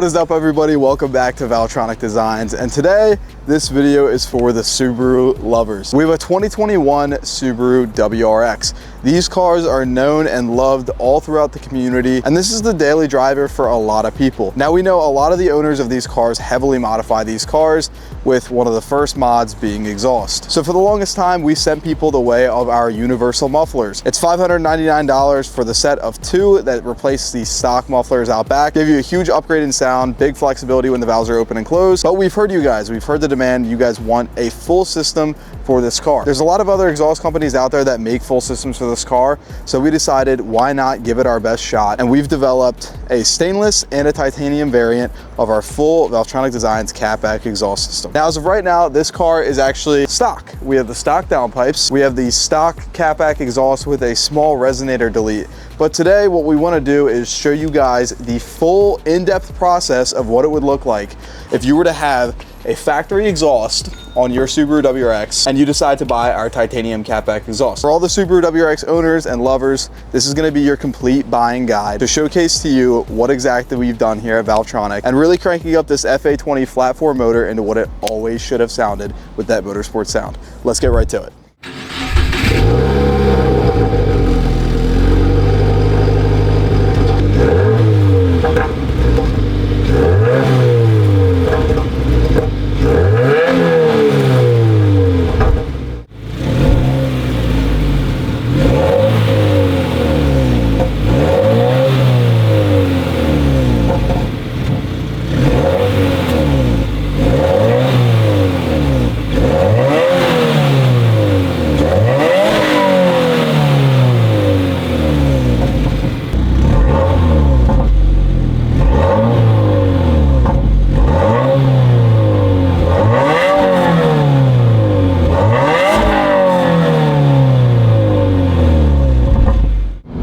What is up, everybody? Welcome back to Valvetronic Designs, and today this video is for the Subaru lovers. We have a 2021 Subaru WRX. These cars are known and loved all throughout the community, and this is the daily driver for a lot of people. Now, we know a lot of the owners of these cars heavily modify these cars, with one of the first mods being exhaust. So for the longest time, we sent people the way of our universal mufflers. It's $599 for the set of two that replace the stock mufflers out back. Give you a huge upgrade in sound, big flexibility when the valves are open and closed. But we've heard you guys, we've heard the demand. You guys want a full system for this car. There's a lot of other exhaust companies out there that make full systems for this car, so we decided why not give it our best shot, and we've developed a stainless and a titanium variant of our full Valvetronic Designs catback exhaust system. Now, as of right now, this car is actually stock. We have the stock downpipes, we have the stock catback exhaust with a small resonator delete. But today, what we want to do is show you guys the full in-depth process of what it would look like if you were to have a factory exhaust on your Subaru WRX and you decide to buy our titanium catback exhaust. For all the Subaru WRX owners and lovers, this is going to be your complete buying guide to showcase to you what exactly we've done here at Valvetronic and really cranking up this FA20 flat 4 motor into what it always should have sounded with that motorsport sound. Let's get right to it.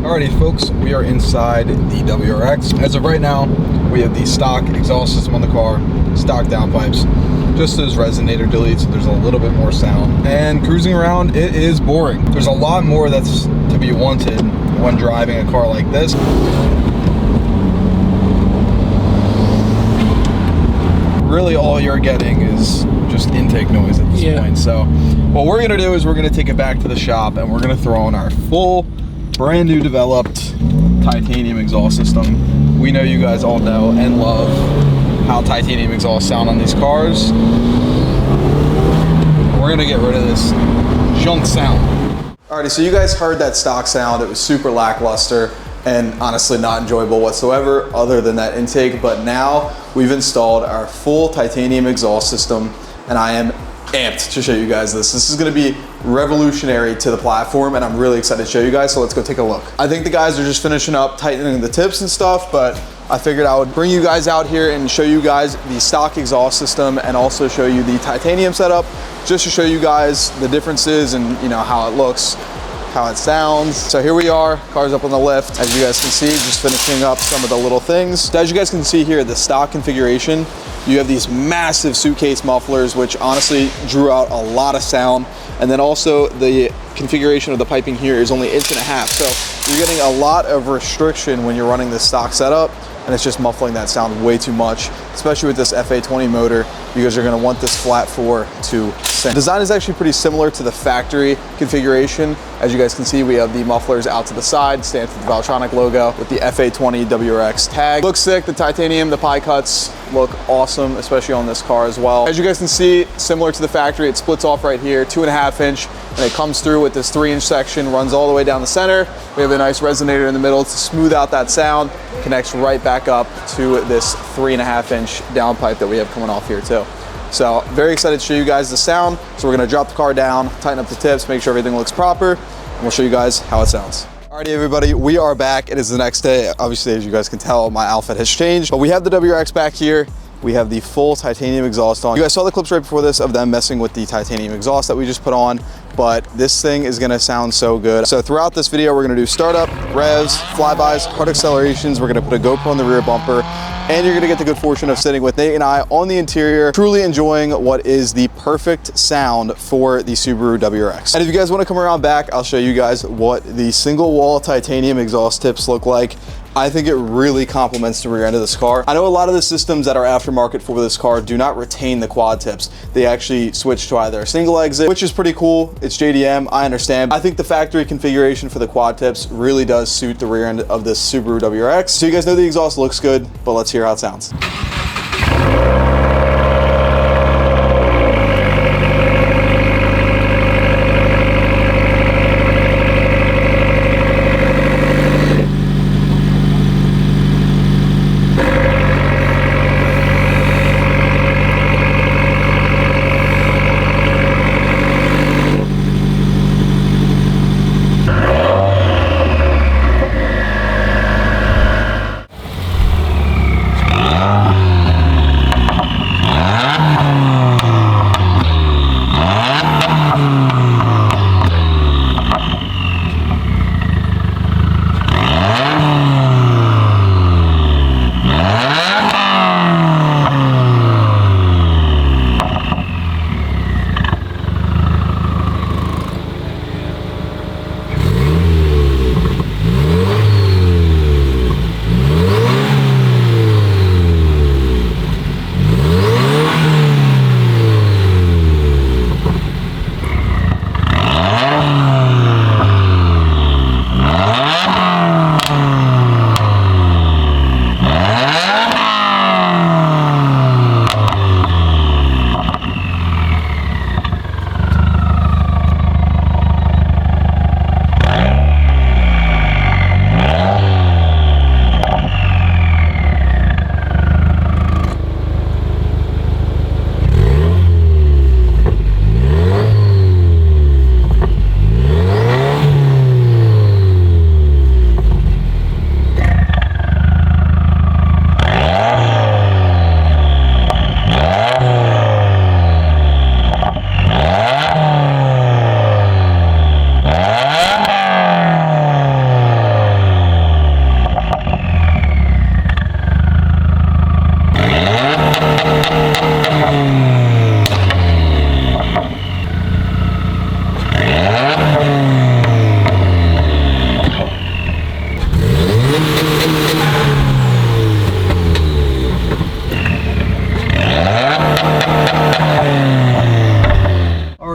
Alrighty folks, we are inside the WRX. As of right now, we have the stock exhaust system on the car, stock downpipes, just those resonator deletes, so there's a little bit more sound. And cruising around, it is boring. There's a lot more that's to be wanted when driving a car like this. Really all you're getting is just intake noise at this point. So what we're gonna do is we're gonna take it back to the shop and we're gonna throw on our full brand new developed titanium exhaust system. We know you guys all know and love how titanium exhausts sound on these cars. We're gonna get rid of this junk sound. Alrighty, so you guys heard that stock sound. It was super lackluster and honestly not enjoyable whatsoever other than that intake, but now we've installed our full titanium exhaust system and I am amped to show you guys this. This is gonna be revolutionary to the platform and I'm really excited to show you guys, so let's go take a look. I think the guys are just finishing up tightening the tips and stuff, but I figured I would bring you guys out here and show you guys the stock exhaust system and also show you the titanium setup, just to show you guys the differences and how it looks, how it sounds. So here we are, car's up on the lift. As you guys can see, just finishing up some of the little things. So as you guys can see here, the stock configuration, you have these massive suitcase mufflers, which honestly drew out a lot of sound. And then also the configuration of the piping here is only 1.5 inches. So you're getting a lot of restriction when you're running this stock setup, and it's just muffling that sound way too much, especially with this FA20 motor, because you're gonna want this flat 4 to sing. Design is actually pretty similar to the factory configuration. As you guys can see, we have the mufflers out to the side, stands for the Valvetronic logo with the FA20 WRX tag. Looks sick, the titanium, the pie cuts look awesome, especially on this car as well. As you guys can see, similar to the factory, it splits off right here, 2.5 inch, and it comes through with this 3 inch section, runs all the way down the center. We have a nice resonator in the middle to smooth out that sound, connects right back up to this 3.5 inch downpipe that we have coming off here too. So very excited to show you guys the sound. So we're gonna drop the car down, tighten up the tips, make sure everything looks proper, and we'll show you guys how it sounds. Alrighty everybody, we are back. It is the next day. Obviously, as you guys can tell, my outfit has changed, but we have the WRX back here. We have the full titanium exhaust on. You guys saw the clips right before this of them messing with the titanium exhaust that we just put on. but this thing is gonna sound so good. So throughout this video, we're gonna do startup, revs, flybys, hard accelerations. We're gonna put a GoPro on the rear bumper, and you're gonna get the good fortune of sitting with Nate and I on the interior, truly enjoying what is the perfect sound for the Subaru WRX. And if you guys wanna come around back, I'll show you guys what the single wall titanium exhaust tips look like. I think it really complements the rear end of this car. I know a lot of the systems that are aftermarket for this car do not retain the quad tips. They actually switch to either a single exit, which is pretty cool. It's JDM, I understand. I think the factory configuration for the quad tips really does suit the rear end of this Subaru WRX. So you guys know the exhaust looks good, but let's hear how it sounds.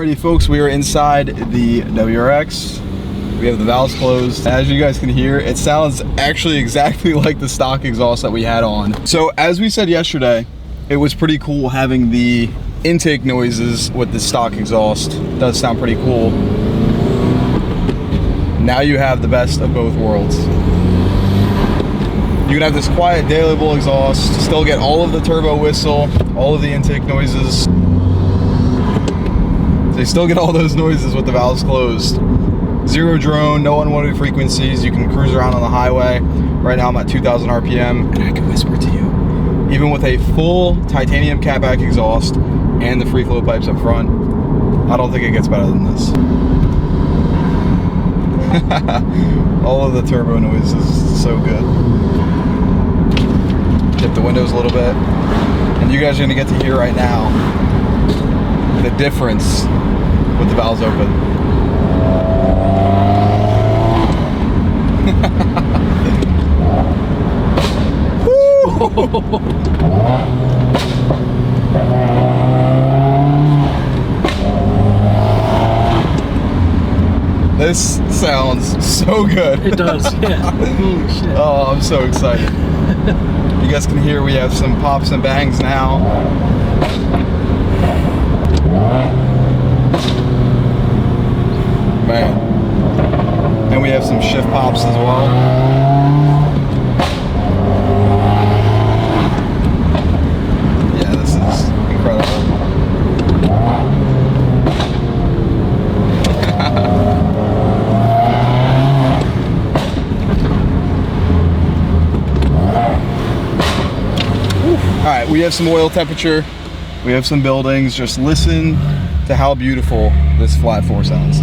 Alrighty folks, we are inside the WRX. We have the valves closed. As you guys can hear, it sounds actually exactly like the stock exhaust that we had on. So as we said yesterday, it was pretty cool having the intake noises with the stock exhaust. It does sound pretty cool. Now you have the best of both worlds. You can have this quiet daylight exhaust, still get all of the turbo whistle, all of the intake noises. They still get all those noises with the valves closed. Zero drone, no unwanted frequencies. You can cruise around on the highway. Right now I'm at 2,000 RPM, and I can whisper to you. Even with a full titanium catback exhaust and the free flow pipes up front, I don't think it gets better than this. All of the turbo noise is so good. Tip the windows a little bit, and you guys are gonna get to hear right now the difference with the valves open. This sounds so good. It does, yeah. Holy shit. Oh, I'm so excited. You guys can hear we have some pops and bangs now. Man. And we have some shift pops as well. Yeah, this is incredible. All right, we have some oil temperature. We have some buildings. Just listen to how beautiful this flat 4 sounds.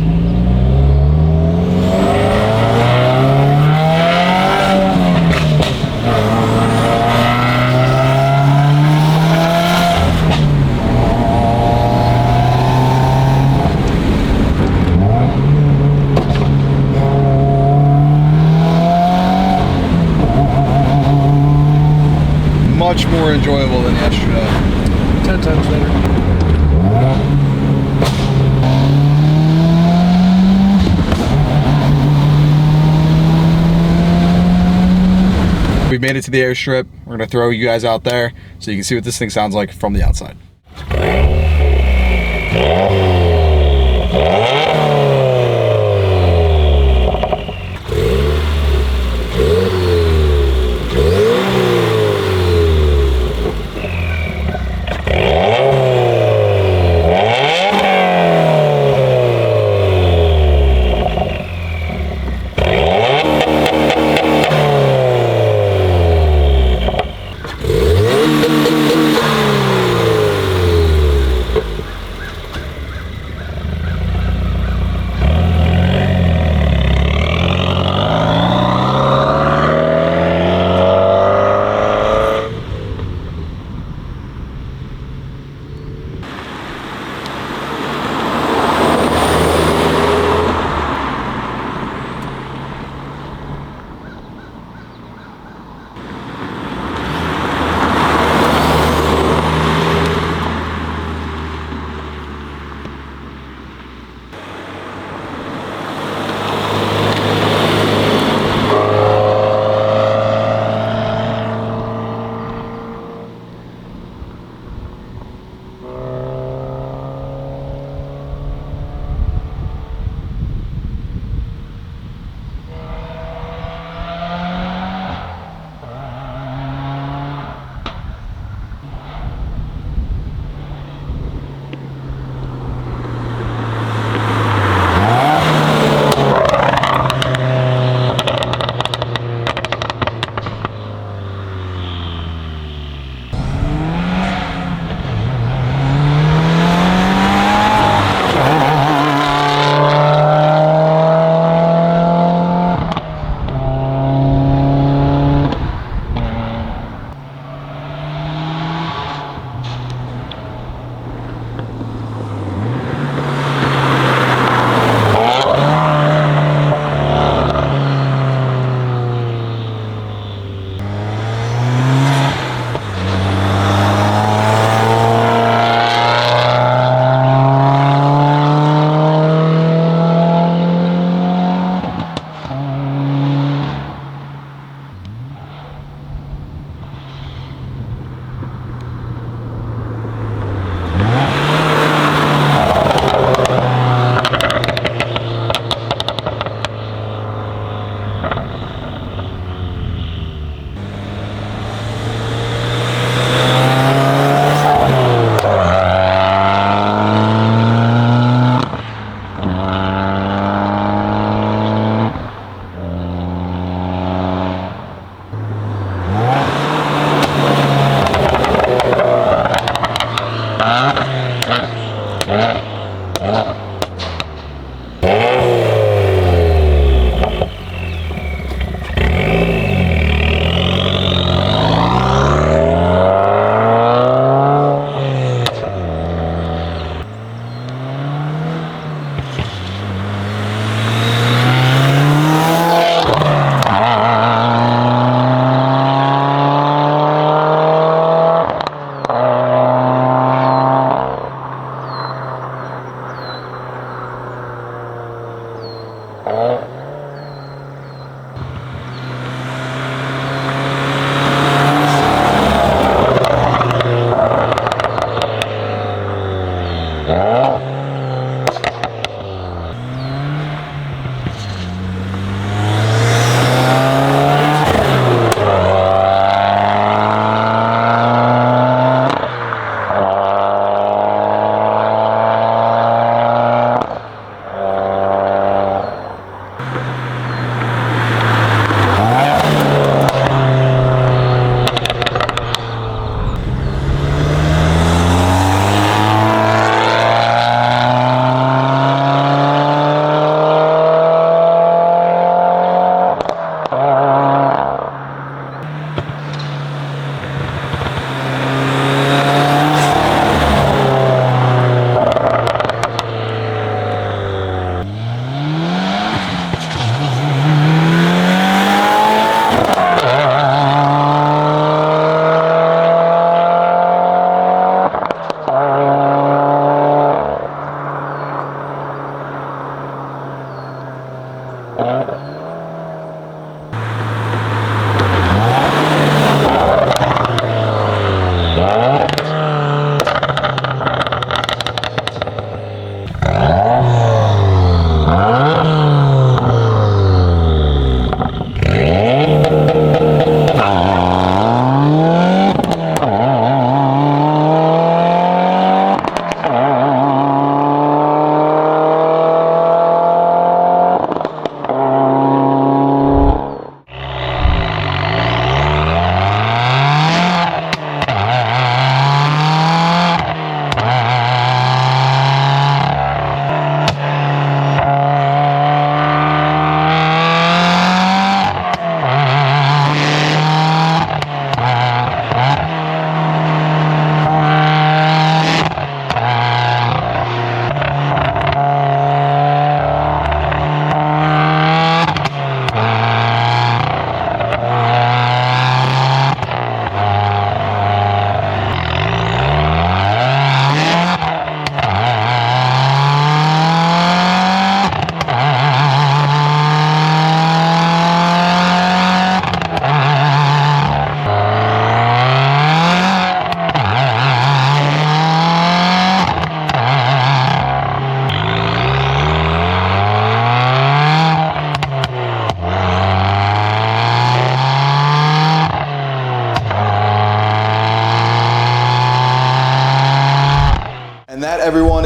Much more enjoyable than yesterday. 10 times better. We've made it to the airstrip. We're gonna throw you guys out there so you can see what this thing sounds like from the outside.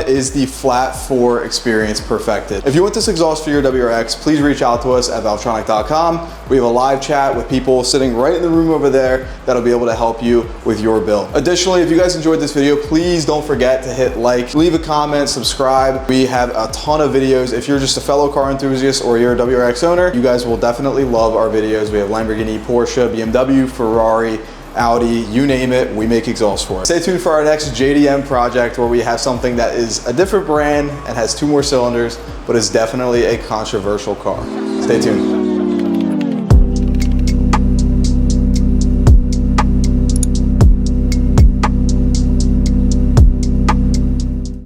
is the flat 4 experience perfected. If you want this exhaust for your WRX, please reach out to us at valvetronic.com. We have a live chat with people sitting right in the room over there that'll be able to help you with your build. Additionally, if you guys enjoyed this video, please don't forget to hit like, leave a comment, subscribe. We have a ton of videos. If you're just a fellow car enthusiast or you're a WRX owner, you guys will definitely love our videos. We have Lamborghini, Porsche, BMW, Ferrari, Audi, you name it, we make exhaust for it. Stay tuned for our next JDM project where we have something that is a different brand and has 2 more cylinders, but is definitely a controversial car. Stay tuned.